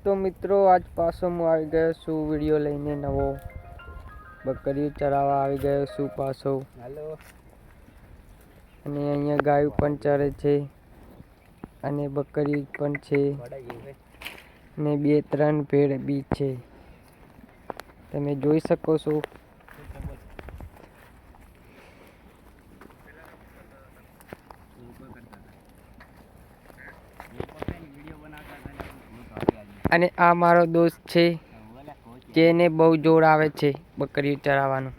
तो मित्रों आज पासो હું આવી ગયો છું વિડિયો લઈને નવો બકરીઓ ચરાવવા આવી ગયો છું પાછો હેલો અને અહીંયા ગાયો પણ ચરે છે અને બકરી પણ છે ને બે ત્રણ ભેડ બી છે તમે જોઈ શકો છો અને આ મારો દોસ્ત છે જેને બહુ જોર આવે છે બકરી ચરાવવાનું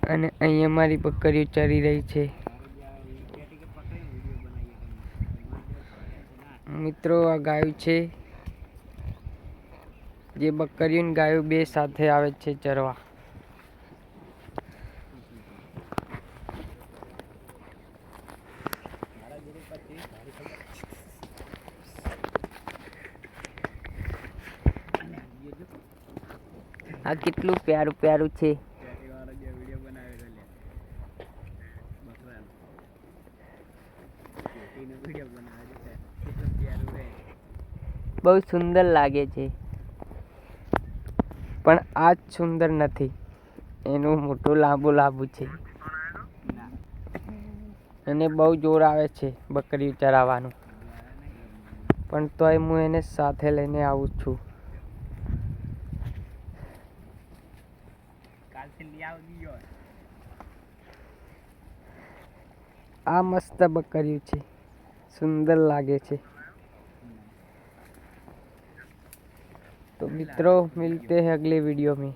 અને અહીંયા મારી બકરીઓ ચરી રહી છે મિત્રો આ ગાયો છે જે બકરીઓ અને ગાયો બે સાથે આવે છે ચરવા આ કેટલું પ્યારું પ્યારું છે બહુ સુંદર લાગે છે પણ આ જ સુંદર નથી એનું મોટું લાંબુ છે એને બહુ જોર આવે છે બકરી ચરાવવાનું પણ તોય હું એને સાથે લઈને આવું છું આ મસ્ત બકરીઓ છે सुंदर लागे छे। तो मित्रों मिलते हैं अगले वीडियो में।